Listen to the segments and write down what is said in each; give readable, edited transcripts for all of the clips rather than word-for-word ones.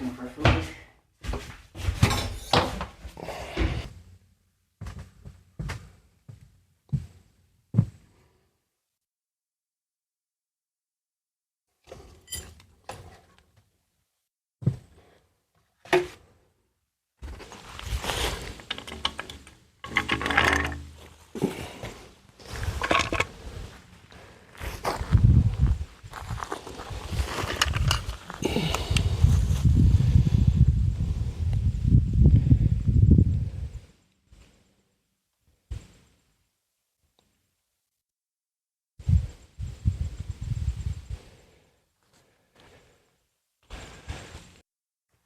looking for food.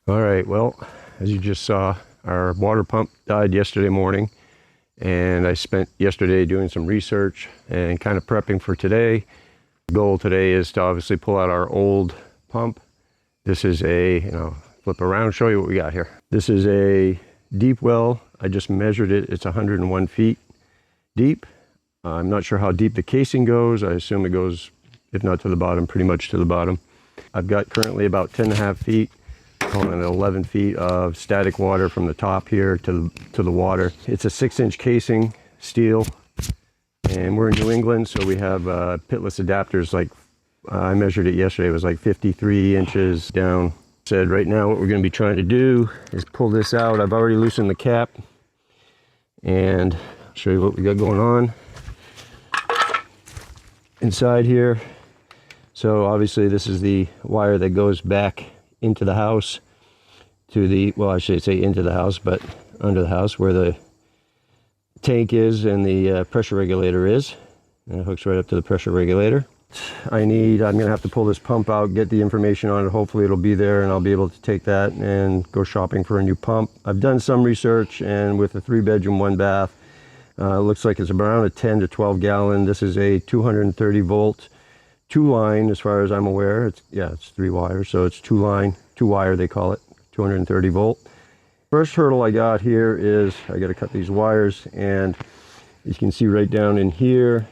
All right, well, as you just saw, our water pump died yesterday morning, and I spent yesterday doing some research and kind of prepping for today. The goal today is to obviously pull out our old pump. This is a, flip around, show you what we got here. This is a deep well. I just measured it. It's 101 feet deep. I'm not sure how deep the casing goes. I assume it goes, if not to the bottom, pretty much to the bottom. I've got currently about 10.5 feet. Calling it 11 feet of static water from the top here to the water. It's a 6-inch casing, steel, and we're in New England, so we have pitless adapters. Like I measured it yesterday, it was like 53 inches down. Said right now what we're going to be trying to do is pull this out. I've already loosened the cap, and I'll show you what we got going on inside here. So obviously this is the wire that goes back into the house to the, well, I should say into the house, but under the house where the tank is and the pressure regulator is. And it hooks right up to the pressure regulator. I'm gonna have to pull this pump out, get the information on it. Hopefully it'll be there and I'll be able to take that and go shopping for a new pump. I've done some research, and with a 3-bedroom, 1-bath, it looks like it's around a 10 to 12 gallon. This is a 230 volt 2-line, as far as I'm aware. It's 3 wires, so it's 2-wire they call it, 230 volt. First hurdle I got here is I got to cut these wires, and you can see right down in here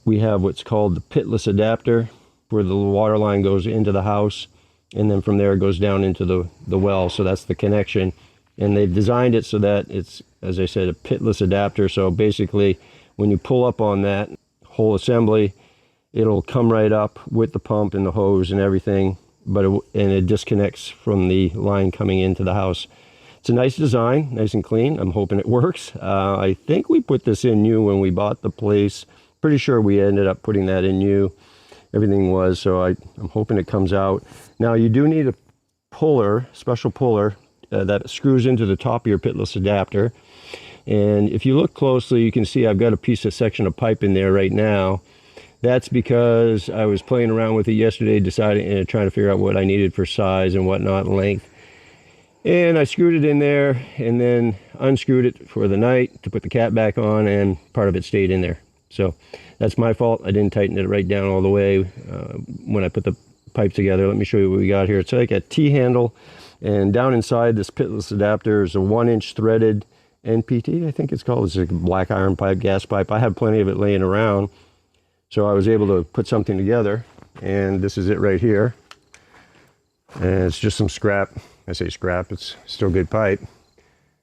we have what's called the pitless adapter, where the water line goes into the house, and then from there it goes down into the well. So that's the connection, and they've designed it so that it's, as I said, a pitless adapter. So basically when you pull up on that whole assembly, it'll come right up with the pump and the hose and everything, but it disconnects from the line coming into the house. It's a nice design, nice and clean. I'm hoping it works. I think we put this in new when we bought the place. Pretty sure we ended up putting that in new. Everything was, so I'm hoping it comes out. Now you do need a puller, special puller, that screws into the top of your pitless adapter. And if you look closely, you can see I've got a section of pipe in there right now. That's because I was playing around with it yesterday, deciding and trying to figure out what I needed for size and whatnot, length. And I screwed it in there and then unscrewed it for the night to put the cap back on, and part of it stayed in there. So that's my fault. I didn't tighten it right down all the way when I put the pipe together. Let me show you what we got here. It's like a T-handle, and down inside this pitless adapter is a 1-inch threaded NPT, I think it's called. It's a black iron pipe, gas pipe. I have plenty of it laying around. So I was able to put something together, and this is it right here. And it's just some scrap. I say scrap, it's still good pipe.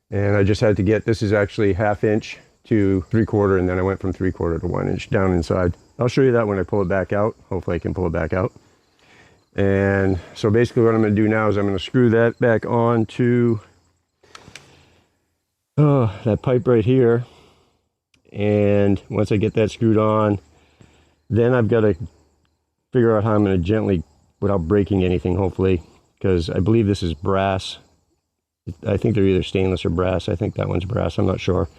And I just had to get, this is actually 1/2 inch to 3/4, and then I went from 3/4 to 1 inch down inside. I'll show you that when I pull it back out. Hopefully I can pull it back out. And so basically what I'm gonna do now is I'm gonna screw that back on to that pipe right here. And once I get that screwed on, then I've got to figure out how I'm going to gently, without breaking anything, hopefully, because I believe this is brass. I think they're either stainless or brass. I think that one's brass. I'm not sure.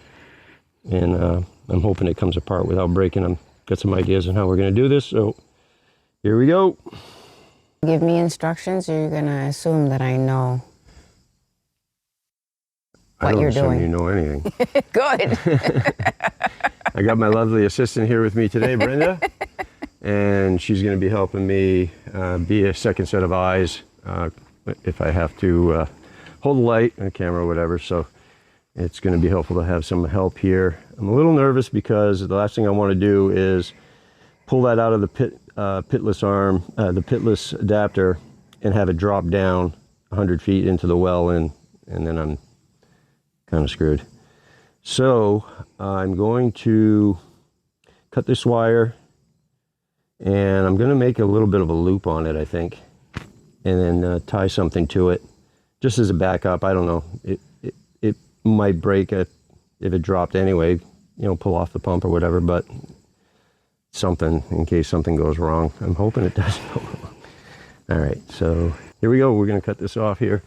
And I'm hoping it comes apart without breaking. I've got some ideas on how we're going to do this. So here we go. Give me instructions, or you're going to assume that I know what you're doing? I don't assume you know anything. Good. I got my lovely assistant here with me today, Brenda, and she's going to be helping me be a second set of eyes if I have to hold the light and a camera or whatever. So it's going to be helpful to have some help here. I'm a little nervous because the last thing I want to do is pull that out of the pitless arm, the pitless adapter, and have it drop down 100 feet into the well, and then I'm kind of screwed. So I'm going to cut this wire, and I'm going to make a little bit of a loop on it, I think, and then tie something to it just as a backup. I don't know. It might break if it dropped anyway, you know, pull off the pump or whatever, but something in case something goes wrong. I'm hoping it doesn't go wrong. All right, so here we go. We're going to cut this off here.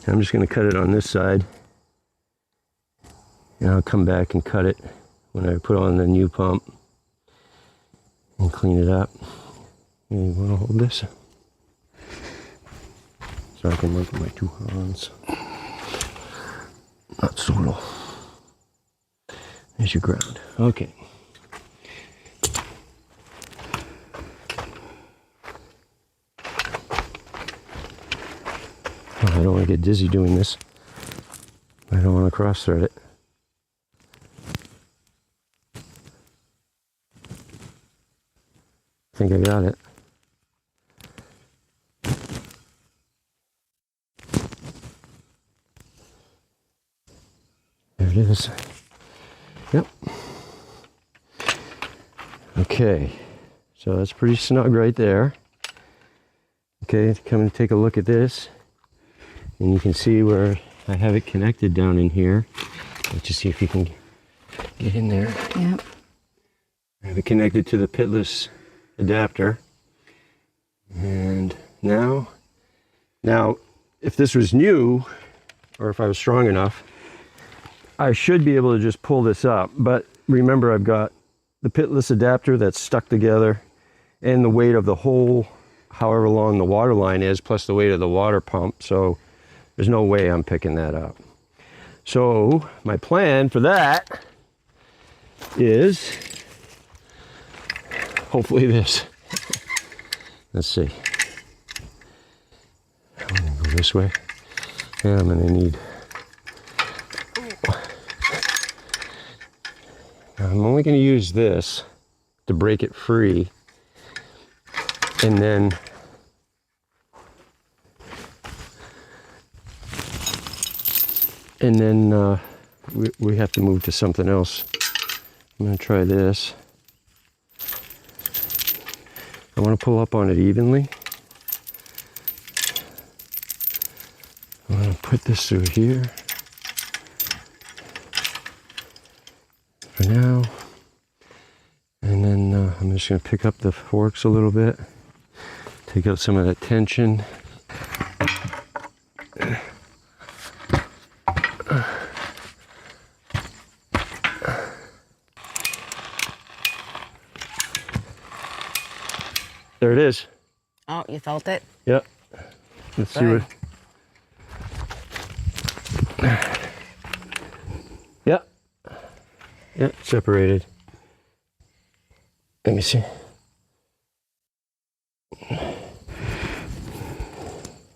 I'm just going to cut it on this side, and I'll come back and cut it when I put on the new pump and clean it up. You want to hold this so I can look at my two hands. Not solo. There's your ground. Okay. Oh, I don't want to get dizzy doing this. I don't want to cross thread it. I think I got it. There it is. Yep. Okay. So that's pretty snug right there. Okay, come and take a look at this. And you can see where I have it connected down in here. Let's just see if you can get in there. Yep. I have it connected to the pitless adapter. And now if this was new, or if I was strong enough, I should be able to just pull this up. But remember, I've got the pitless adapter that's stuck together, and the weight of the whole, however long the water line is, plus the weight of the water pump. So there's no way I'm picking that up. So my plan for that is hopefully this. Let's see. I'm gonna go this way. And I'm gonna need, I'm only gonna use this to break it free. And then we have to move to something else. I'm going to try this. I want to pull up on it evenly. I'm going to put this through here for now. And then I'm just going to pick up the forks a little bit, take out some of that tension. There it is. Oh, you felt it? Yep. Let's see what. Yep. Yep, separated. Let me see. I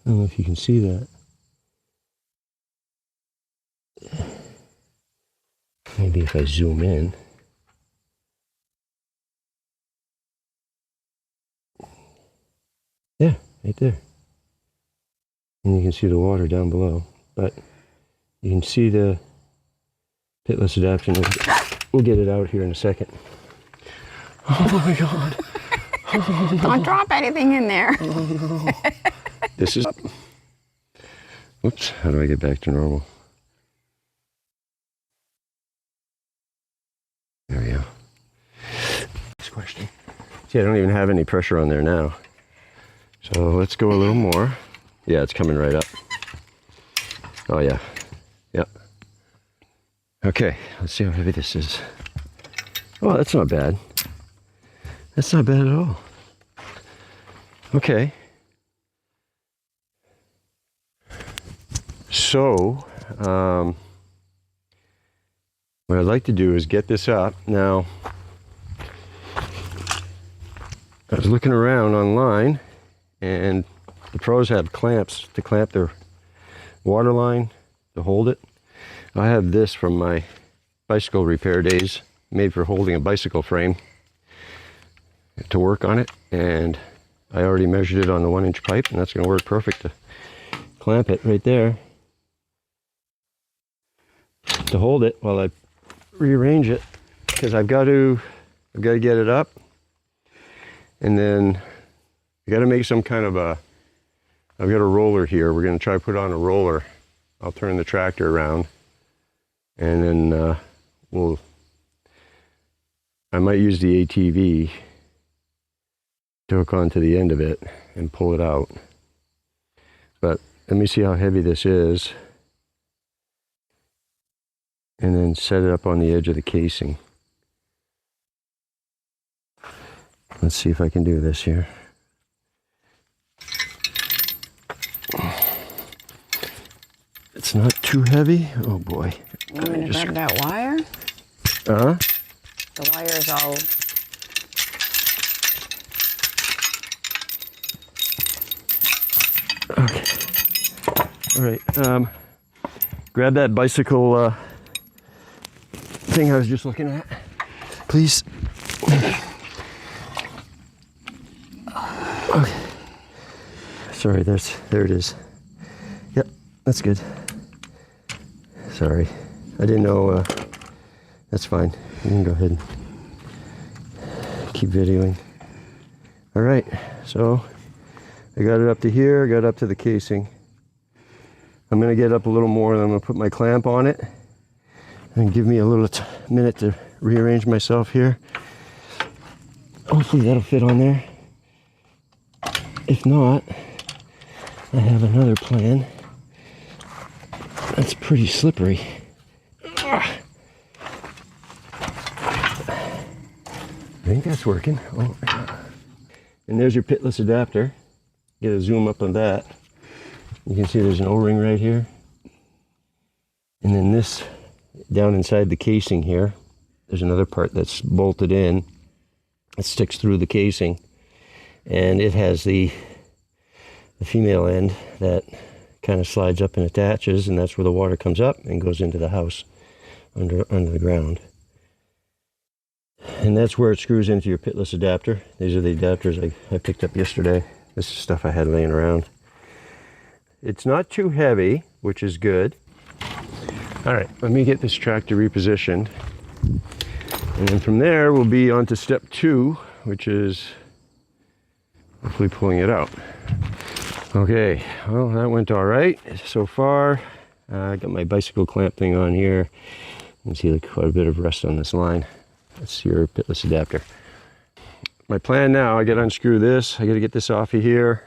don't know if you can see that. Maybe if I zoom in. Yeah, right there. And you can see the water down below. But you can see the pitless adaptation. We'll get it out here in a second. Oh my God. Don't drop anything in there. Oh no. This is... Oops, how do I get back to normal? There we go. Next question. See, I don't even have any pressure on there now. So let's go a little more. Yeah, it's coming right up. Oh yeah. Yep. Okay, let's see how heavy this is. Oh, that's not bad. That's not bad at all. Okay. So, what I'd like to do is get this up. Now, I was looking around online, and the pros have clamps to clamp their water line to hold it. I have this from my bicycle repair days. made for holding a bicycle frame to work on it, and I already measured it on the 1-inch pipe, and that's going to work perfect to clamp it right there to hold it while I rearrange it, because I've got to get it up, and then I got to make some kind of I've got a roller here. We're going to try to put on a roller. I'll turn the tractor around, and then I might use the ATV to hook onto the end of it and pull it out. But let me see how heavy this is, and then set it up on the edge of the casing. Let's see if I can do this here. It's not too heavy. Oh boy. You want me to grab that wire? Uh-huh. The wire's all... Okay. All right. Grab that bicycle thing I was just looking at, please. Okay. Sorry, there it is. Yep, that's good. Sorry, I didn't know. That's fine. You can go ahead and keep videoing. All right, so I got it up to here. I got it up to the casing. I'm gonna get up a little more, and I'm gonna put my clamp on it, and give me a little minute to rearrange myself here. Hopefully that'll fit on there. If not, I have another plan. That's pretty slippery. I think that's working. Oh, and there's your pitless adapter. Get a zoom up on that. You can see there's an O-ring right here. And then this, down inside the casing here, there's another part that's bolted in. It sticks through the casing. And it has the female end that kind of slides up and attaches, and that's where the water comes up and goes into the house under the ground. And that's where it screws into your pitless adapter. These are the adapters I picked up yesterday. This is stuff I had laying around. It's not too heavy, which is good. All right, let me get this tractor repositioned. And then from there, we'll be on to step 2, which is hopefully pulling it out. Okay, well, that went all right so far. I got my bicycle clamp thing on here. You can see quite a bit of rust on this line. That's your pitless adapter. My plan now, I got to unscrew this. I got to get this off of here.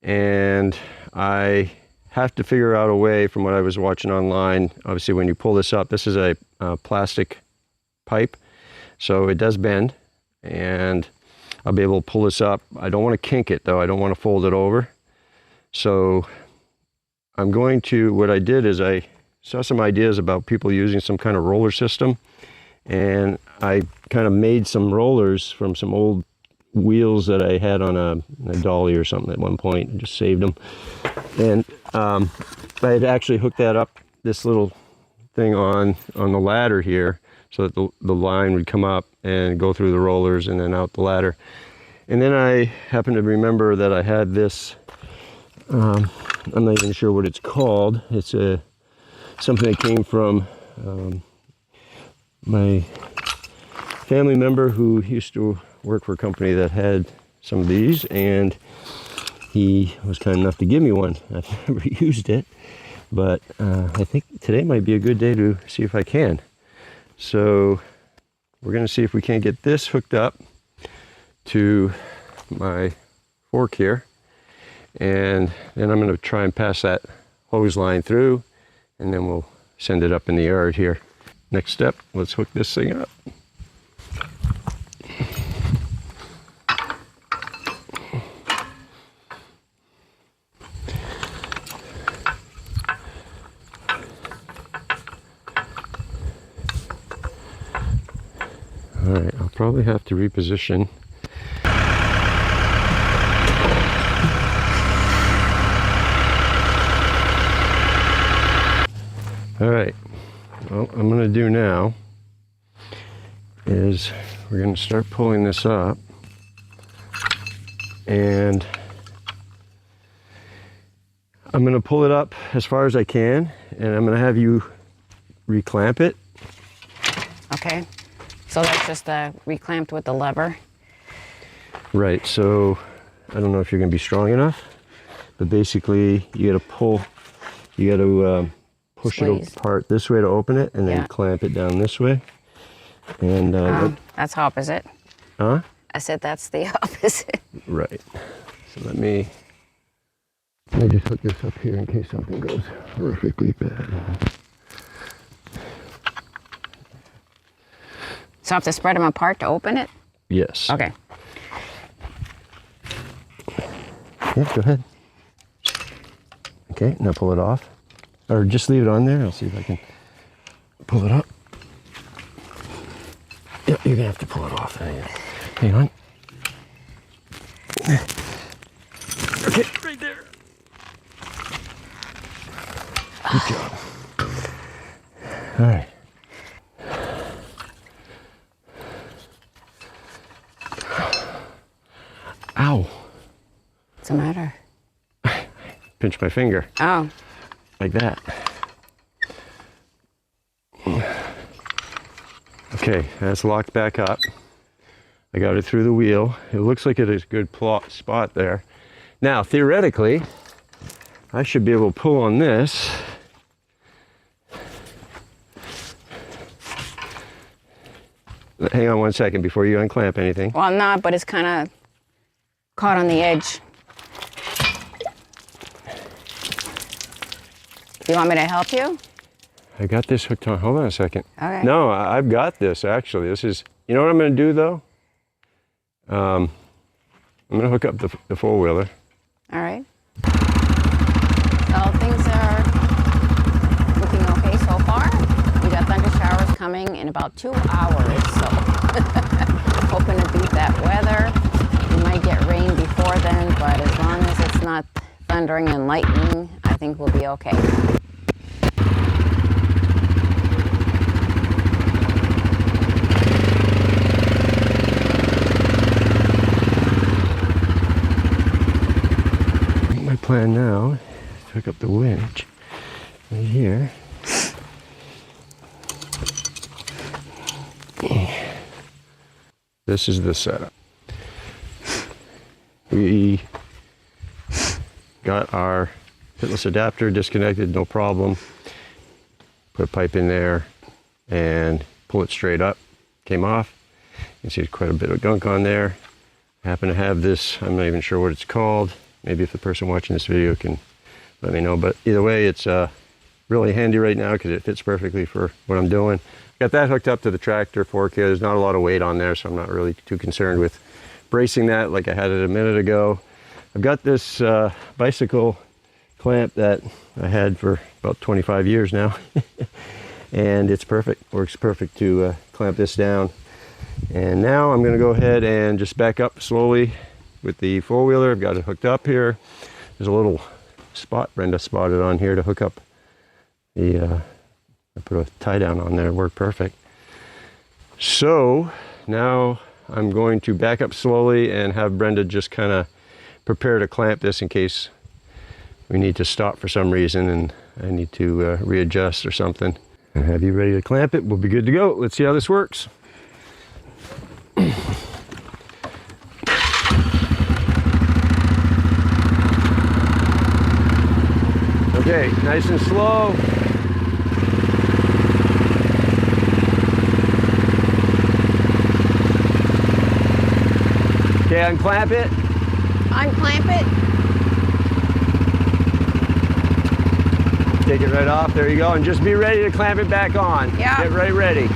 And I have to figure out a way, from what I was watching online. Obviously, when you pull this up, this is a plastic pipe, so it does bend, and I'll be able to pull this up. I don't want to kink it though. I don't want to fold it over. So I'm going to, what I did is I saw some ideas about people using some kind of roller system, and I kind of made some rollers from some old wheels that I had on a dolly or something at one point, and just saved them. And I had actually hooked that up, this little thing on the ladder here, so that the line would come up and go through the rollers and then out the ladder. And then I happened to remember that I had this, I'm not even sure what it's called. It's something that came from my family member who used to work for a company that had some of these, and he was kind enough to give me one. I've never used it, but I think today might be a good day to see if I can. So we're going to see if we can't get this hooked up to my fork here, and then I'm going to try and pass that hose line through, and then we'll send it up in the yard here. Next step, let's hook this thing up. All right, I'll probably have to reposition. All right, well, I'm gonna do now is we're going to start pulling this up, and I'm going to pull it up as far as I can, and I'm going to have you reclamp it. Okay. So that's just reclamped with the lever. Right, so I don't know if you're going to be strong enough, but basically you got to pull, you got to push Squeeze. it apart this way to open it, and then Yeah. clamp it down this way. And That's opposite. huh? I said that's the opposite. Right. So let me just hook this up here in case something goes horrifically bad. So I have to spread them apart to open it? Yes. Okay. Yeah, go ahead. Okay, now pull it off. Or just leave it on there. I'll see if I can pull it up. Yeah, you're gonna have to pull it off. Hang on. Okay, right there. Good job. All right. Ow. What's the matter? Pinch my finger. Oh. Like that. Okay, that's locked back up. I got it through the wheel. It looks like it is a good spot there. Now, theoretically, I should be able to pull on this. Hang on one second before you unclamp anything. Well, I'm not, but it's kind of caught on the edge. Do you want me to help you? I got this hooked on. Hold on a second. Okay. No, I've got this actually. This is, you know what I'm going to do though? I'm going to hook up the four-wheeler. All right. So things are looking okay so far. We got thunder showers coming in about 2 hours, so hoping to beat that weather. We might get rain before then, but as long as it's not thundering and lightning, I think we'll be okay. My plan now is to hook up the winch right here. This is the setup. We got our pitless adapter disconnected, no problem. Put a pipe in there and pull it straight up. Came off. You can see quite a bit of gunk on there. Happen to have this, I'm not even sure what it's called. Maybe if the person watching this video can let me know. But either way, it's really handy right now because it fits perfectly for what I'm doing. Got that hooked up to the tractor fork here. There's not a lot of weight on there, so I'm not really too concerned with bracing that like I had it a minute ago. I've got this bicycle clamp that I had for about 25 years now. And it's perfect, works perfect to clamp this down. And now I'm gonna go ahead and just back up slowly with the four-wheeler. I've got it hooked up here. There's a little spot Brenda spotted on here to hook up the, I put a tie down on there, it worked perfect. So now I'm going to back up slowly and have Brenda just kind of prepare to clamp this in case we need to stop for some reason and I need to readjust or something. And have you ready to clamp it? We'll be good to go. Let's see how this works. Okay, nice and slow. Okay, unclamp it. Unclamp it. Take it right off, there you go, and just be ready to clamp it back on. Yeah. Get right ready.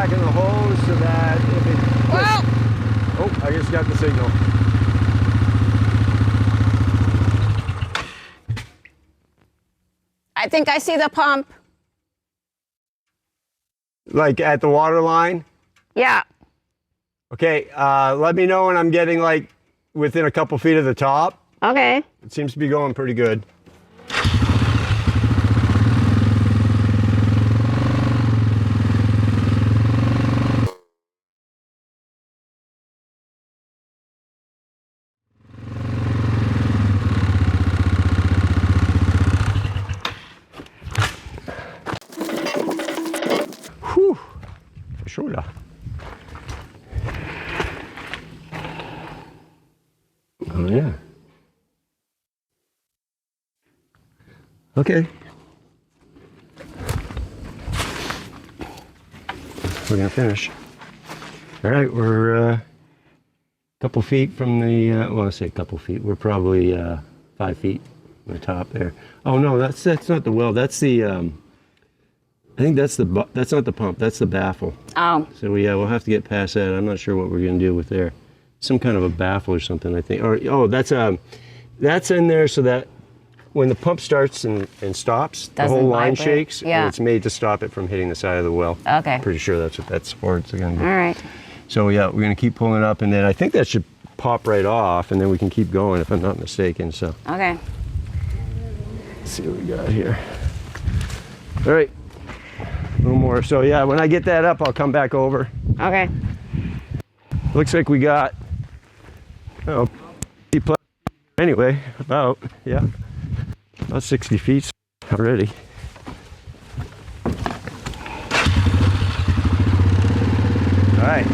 back in the hose so that if it... Well, Oh, I just got the signal. I think I see the pump. Like at the water line? Yeah. Okay, let me know when I'm getting like within a couple feet of the top. Okay. It seems to be going pretty good. Whew, shoulder. Oh yeah. Okay. We're gonna finish. All right, we're a couple feet from the. Well, I say a couple feet. We're probably 5 feet from the top there. Oh no, that's not the well. That's the. I think that's that's not the pump. That's the baffle. Oh. So yeah, we'll have to get past that. I'm not sure what we're gonna do with there. Some kind of a baffle or something, I think. Or oh, that's in there so that when the pump starts and stops, the whole line shakes. Yeah. And it's made to stop it from hitting the side of the well. Okay. Pretty sure that's what that's for. It's gonna be. All right. So yeah, we're gonna keep pulling up, and then I think that should pop right off, and then we can keep going if I'm not mistaken. So Okay. let's see what we got here. All right, a little more. So yeah, when I get that up, I'll come back over. Okay. Looks like we got, oh, anyway, about 60 feet already. All right.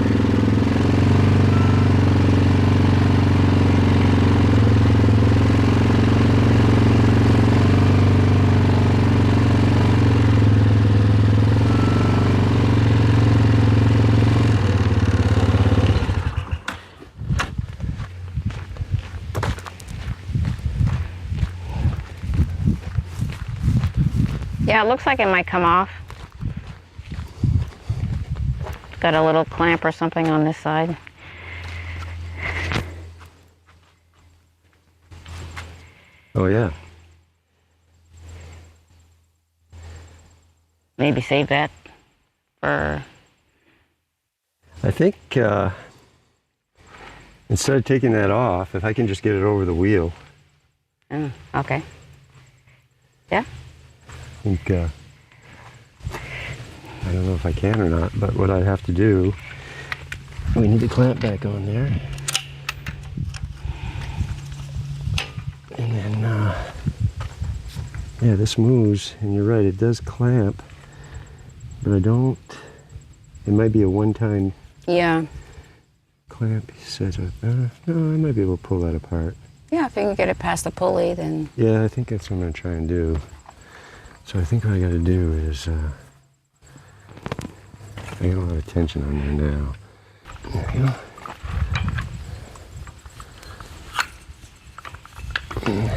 Yeah, it looks like it might come off. It's got a little clamp or something on this side. Oh yeah. Maybe save that for... I think instead of taking that off, if I can just get it over the wheel. Okay. Yeah? I think, I don't know if I can or not, but what I have to do, we need the clamp back on there. And then, yeah, this moves, and you're right, it does clamp, but I don't, it might be a one-time Yeah. clamp, he says. No, I might be able to pull that apart. Yeah, if you can get it past the pulley, then... Yeah, I think that's what I'm going to try and do. So I think what I got to do is, I got a lot of tension on there now. There we go. Okay.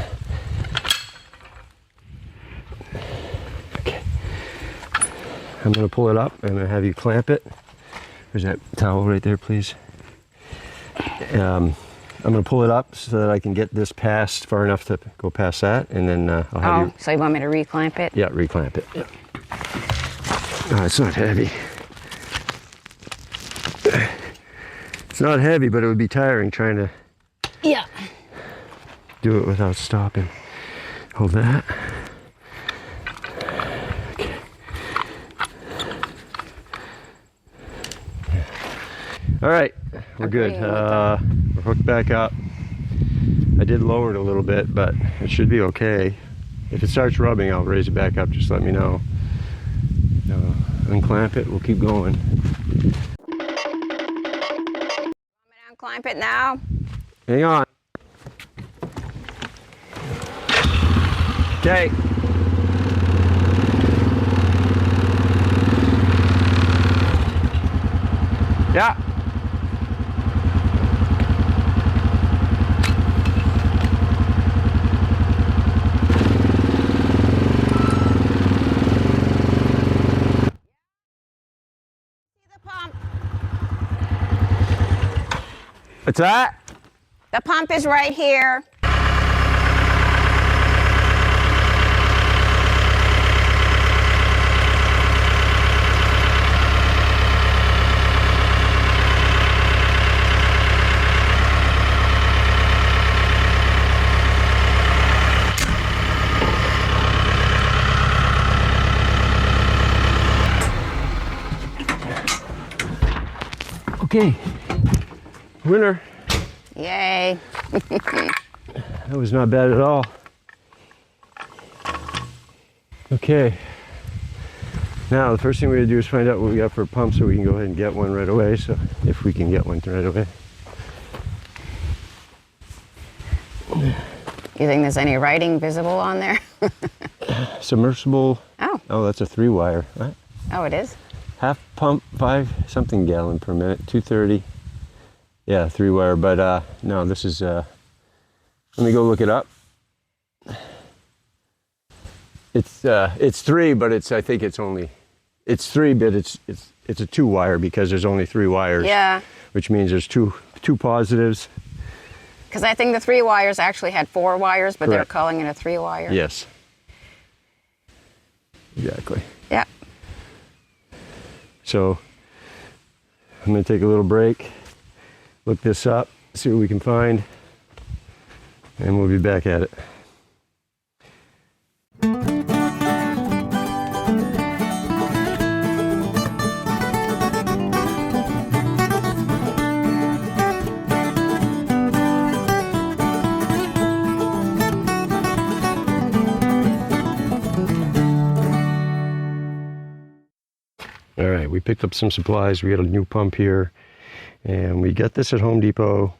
I'm going to pull it up. I'm going to have you clamp it. There's that towel right there, please. I'm going to pull it up so that I can get this past far enough to go past that, and then I'll have you... so you want me to reclamp it? Yeah, reclamp it. Yeah. Oh, it's not heavy. It's not heavy, but it would be tiring trying to do it without stopping. Hold that. Okay. All right, we're good. We're hooked back up. I did lower it a little bit, but it should be okay. If it starts rubbing, I'll raise it back up. Just let me know. Unclamp it. We'll keep going. Unclamp it now. Hang on. Okay. Yeah. What's that? The pump is right here. Okay, winner. Yay. That was not bad at all. Okay, now the first thing we gotta do is find out what we got for a pump so we can go ahead and get one right away. So if we can get one right away. You think there's any writing visible on there? Submersible. Oh. Oh, that's a 3-wire. What? Oh, it is? Half pump, 5 something gallon per minute, 230. Yeah, 3-wire, but no, this is, let me go look it up. It's 3, but I think it's 3, but it's a 2-wire because there's only 3 wires. Yeah. Which means there's two positives. Because I think the 3 wires actually had 4 wires, but they're Correct. calling it a 3-wire. Yes. Exactly. Yeah. So I'm going to take a little break, look this up, see what we can find, and we'll be back at it. All right, we picked up some supplies. We got a new pump here, and we got this at Home Depot.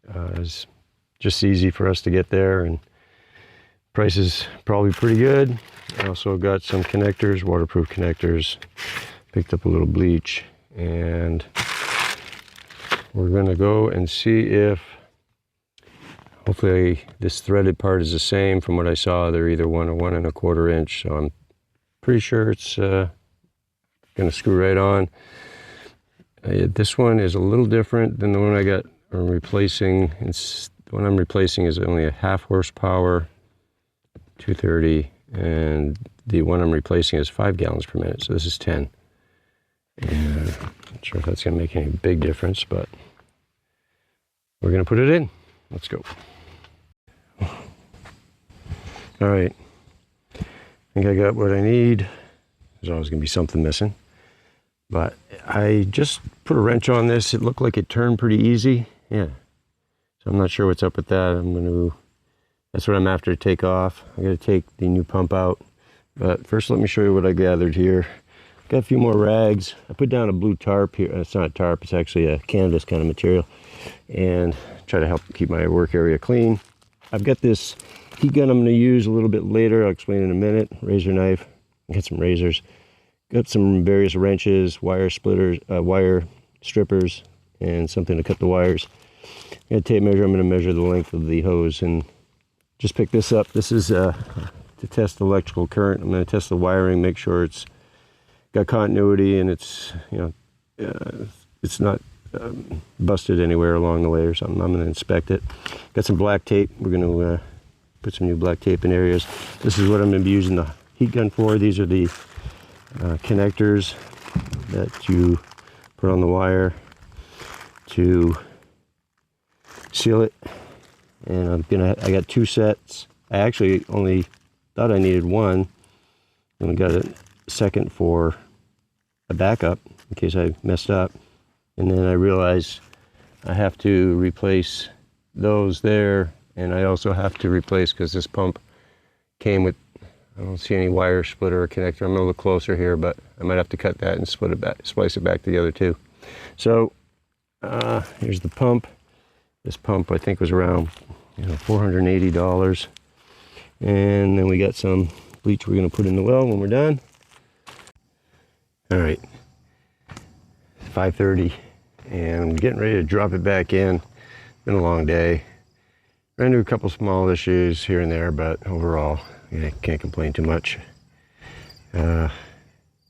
It's just easy for us to get there, and price is probably pretty good. I also got some connectors, waterproof connectors. Picked up a little bleach, and we're gonna go and see if, hopefully this threaded part is the same. From what I saw, they're either 1 or 1 1/4 inch, so I'm pretty sure it's gonna screw right on. This one is a little different than the one I'm replacing. The one I'm replacing is only a 1/2 horsepower, 230, and the one I'm replacing is 5 gallons per minute, so this is 10. And I'm not sure if that's gonna make any big difference, but we're gonna put it in. Let's go. All right, I think I got what I need. There's always gonna be something missing. But I just put a wrench on this. It looked like it turned pretty easy. Yeah. So I'm not sure what's up with that. That's what I'm after to take off. I gotta take the new pump out. But first let me show you what I gathered here. Got a few more rags. I put down a blue tarp here. It's not a tarp, it's actually a canvas kind of material. And try to help keep my work area clean. I've got this heat gun I'm gonna use a little bit later. I'll explain in a minute. Razor knife. Got some razors. Got some various wrenches, wire splitters, wire strippers, and something to cut the wires. Got a tape measure. I'm going to measure the length of the hose and just pick this up. This is to test electrical current. I'm going to test the wiring, make sure it's got continuity and it's it's not busted anywhere along the way or something. I'm going to inspect it. Got some black tape. We're going to put some new black tape in areas. This is what I'm going to be using the heat gun for. These are the connectors that you put on the wire to seal it. And I got 2 sets. I actually only thought I needed 1. And we got a second for a backup in case I messed up. And then I realized I have to replace those there, and I also have to replace, because this pump came with, I don't see any wire splitter or connector. I'm gonna look closer here, but I might have to cut that and split it back, splice it back to the other 2. So here's the pump. This pump I think was around $480. And then we got some bleach we're gonna put in the well when we're done. All right, 5:30, and I'm getting ready to drop it back in. Been a long day. Ran into a couple small issues here and there, but overall, I can't complain too much.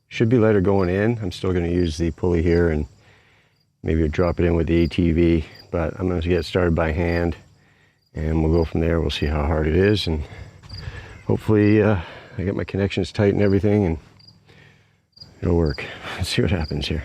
Should be lighter going in. I'm still going to use the pulley here and maybe drop it in with the ATV, but I'm going to get started by hand, and we'll go from there. We'll see how hard it is, and hopefully I get my connections tight and everything, and it'll work. Let's see what happens here.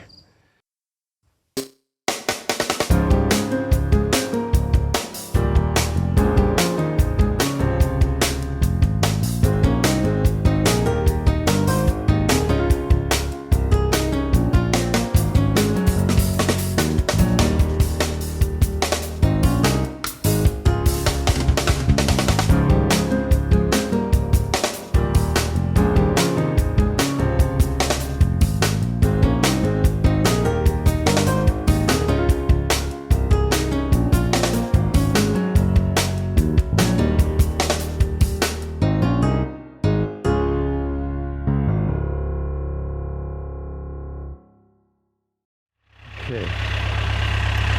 Okay,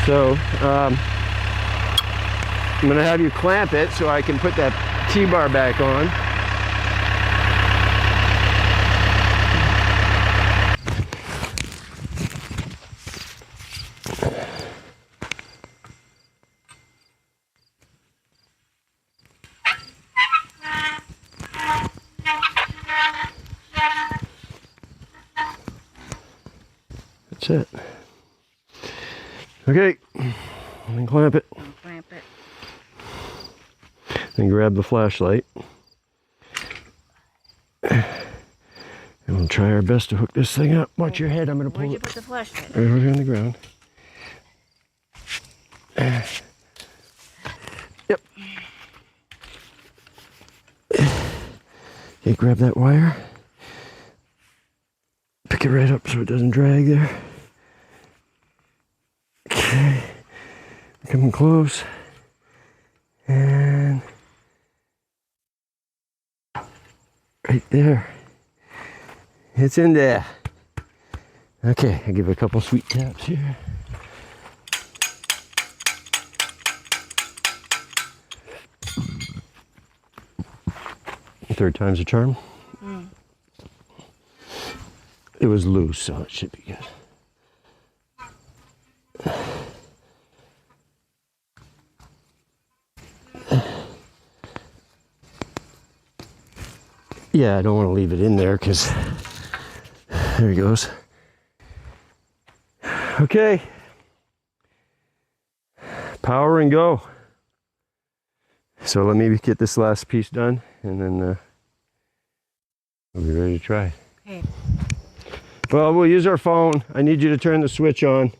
so I'm gonna have you clamp it so I can put that T-bar back on. That's it. Okay, and clamp it. Clamp it. Then grab the flashlight. And we'll try our best to hook this thing up. Watch your head, I'm gonna pull Where'd you it. put the flashlight? Right over here on the ground. Yep. Okay, grab that wire. Pick it right up so it doesn't drag there. Okay, coming close, and right there, it's in there. Okay, I'll give it a couple sweet taps here. Third time's a charm. It was loose, so it should be good. Yeah, I don't want to leave it in there because there he goes. Okay, power and go. So let me get this last piece done, and then we'll be ready to try. Okay. Well, we'll use our phone. I need you to turn the switch on.